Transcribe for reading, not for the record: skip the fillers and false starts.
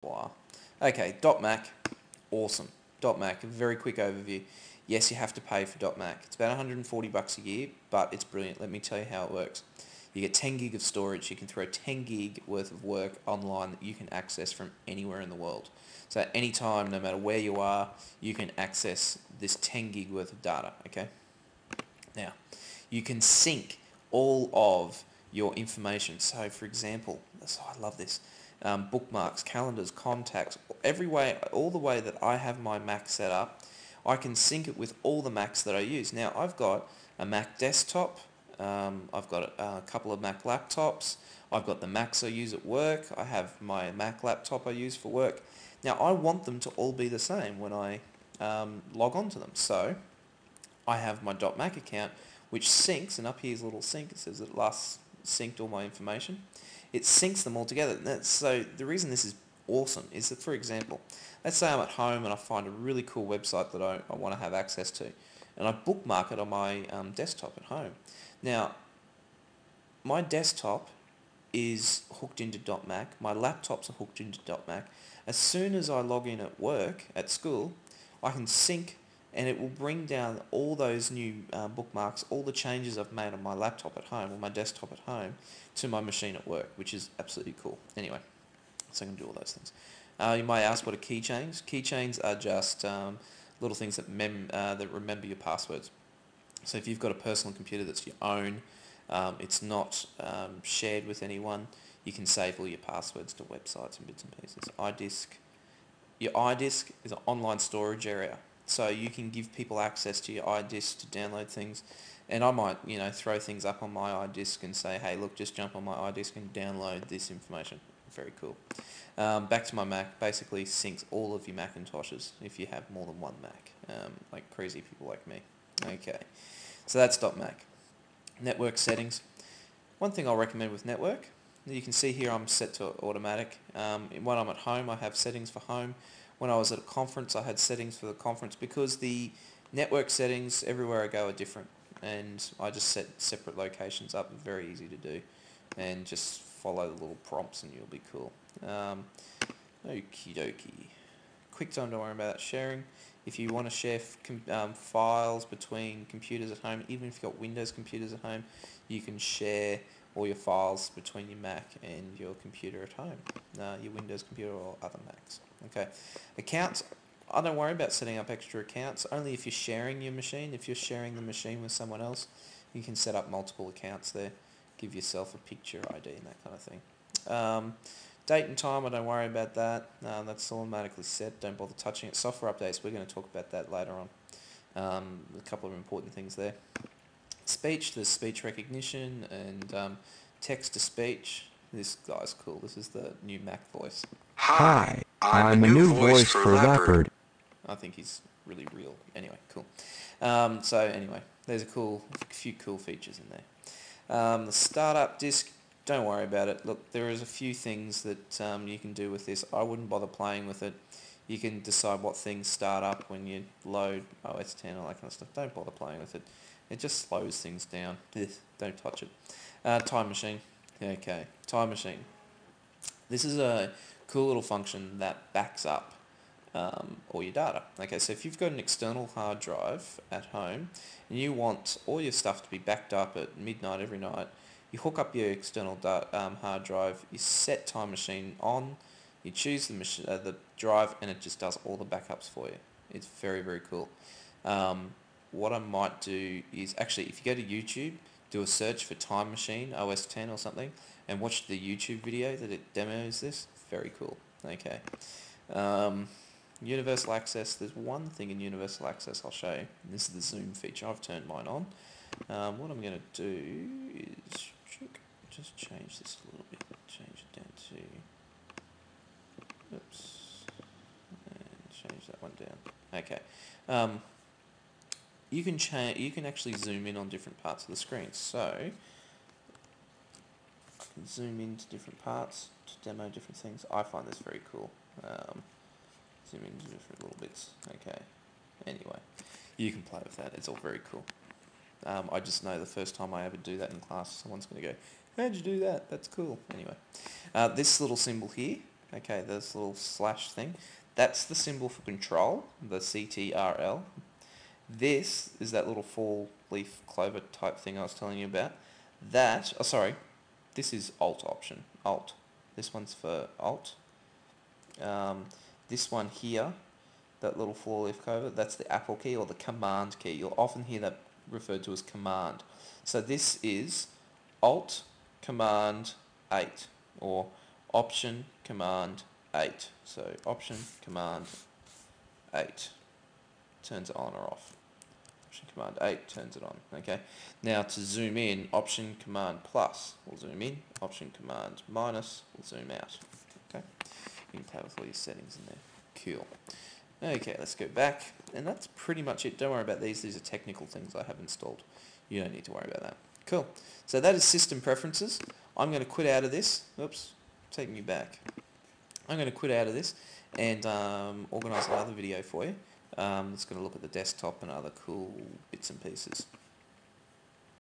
Blah. Okay, .Mac, awesome. .Mac, a very quick overview. Yes, you have to pay for .Mac. It's about 140 bucks a year, but it's brilliant. Let me tell you how it works. You get 10 gig of storage. You can throw 10 gig worth of work online that you can access from anywhere in the world. So at any time, no matter where you are, you can access this 10 gig worth of data, okay? Now, you can sync all of your information. So for example, I love this, bookmarks, calendars, contacts, every way, all the way that I have my Mac set up, I can sync it with all the Macs that I use. Now I've got a Mac desktop, I've got a couple of Mac laptops, I've got the Macs I use at work, I have my Mac laptop I use for work. Now I want them to all be the same when I log on to them. So I have my .Mac account which syncs, and up here's a little sync, it says it last synced all my information. It syncs them all together. So the reason this is awesome is that, for example, let's say I'm at home and I find a really cool website that I want to have access to, and I bookmark it on my desktop at home. Now, my desktop is hooked into .Mac, my laptops are hooked into .Mac. As soon as I log in at work, at school, I can sync and it will bring down all those new bookmarks, all the changes I've made on my laptop at home or my desktop at home to my machine at work, which is absolutely cool. Anyway, so I can do all those things. You might ask, what are keychains? Keychains are just little things that remember your passwords. So if you've got a personal computer that's your own, it's not shared with anyone, you can save all your passwords to websites and bits and pieces. iDisk. Your iDisk is an online storage area. So you can give people access to your iDisk to download things. And I might, throw things up on my iDisk and say, hey, look, just jump on my iDisk and download this information. Very cool. Back to my Mac, basically syncs all of your Macintoshes if you have more than one Mac, like crazy people like me. Okay, so that's .Mac. Network settings. One thing I'll recommend with network, you can see here I'm set to automatic. When I'm at home, I have settings for home. When I was at a conference, I had settings for the conference because the network settings everywhere I go are different, and I just set separate locations up. Very easy to do, and just follow the little prompts and you'll be cool. Okie dokie. QuickTime, don't worry about that. Sharing. If you want to share files between computers at home, even if you've got Windows computers at home, you can share all your files between your Mac and your computer at home, your Windows computer or other Macs. Okay. Accounts, I don't worry about setting up extra accounts, only if you're sharing your machine. If you're sharing the machine with someone else, you can set up multiple accounts there, give yourself a picture ID and that kind of thing. Date and time, I don't worry about that. That's automatically set. Don't bother touching it. Software updates, we're going to talk about that later on. A couple of important things there. Speech, there's speech recognition and text-to-speech. This guy's cool. This is the new Mac voice. Hi, I'm a new voice for Leopard. I think he's really real. Anyway, cool. So anyway, there's a few cool features in there. The startup disk, don't worry about it. Look, there is a few things that you can do with this. I wouldn't bother playing with it. You can decide what things start up when you load OS 10, all that kind of stuff. Don't bother playing with it. It just slows things down. Don't touch it. Time machine. Okay, time machine. This is a cool little function that backs up all your data. Okay, so if you've got an external hard drive at home and you want all your stuff to be backed up at midnight every night, you hook up your external hard drive, you set time machine on, you choose the drive, and it just does all the backups for you. It's very, very cool. What I might do is actually, if you go to YouTube, do a search for Time Machine OS 10 or something, and watch the YouTube video that it demos this. Very cool. Okay. Universal access. There's one thing in universal access I'll show you. This is the zoom feature. I've turned mine on. What I'm going to do is just change this a little bit. Change it down to... Oops. And change that one down. Okay. You can actually zoom in on different parts of the screen. So I can zoom into different parts to demo different things. I find this very cool. Zoom into different little bits. Okay. Anyway, you can play with that. It's all very cool. I just know the first time I ever do that in class, someone's going to go, "How'd you do that? That's cool." Anyway, this little symbol here Okay, this little slash thing. That's the symbol for control, the CTRL. This is that little four-leaf clover type thing I was telling you about. That, oh sorry, this is Alt option, Alt. This one's for Alt. This one here, that little four-leaf clover, that's the Apple key or the Command key. You'll often hear that referred to as Command. So this is Alt Command 8 or Option Command 8. So Option Command 8 turns it on or off. Option Command 8 turns it on. Okay. Now to zoom in, Option Command plus will zoom in. Option Command minus will zoom out. Okay. You can play with all your settings in there. Cool. Okay, let's go back. And that's pretty much it. Don't worry about these. These are technical things I have installed. You don't need to worry about that. Cool. So that is system preferences. I'm going to quit out of this. Oops, taking you back. I'm going to quit out of this and organise another video for you. That's going to look at the desktop and other cool bits and pieces.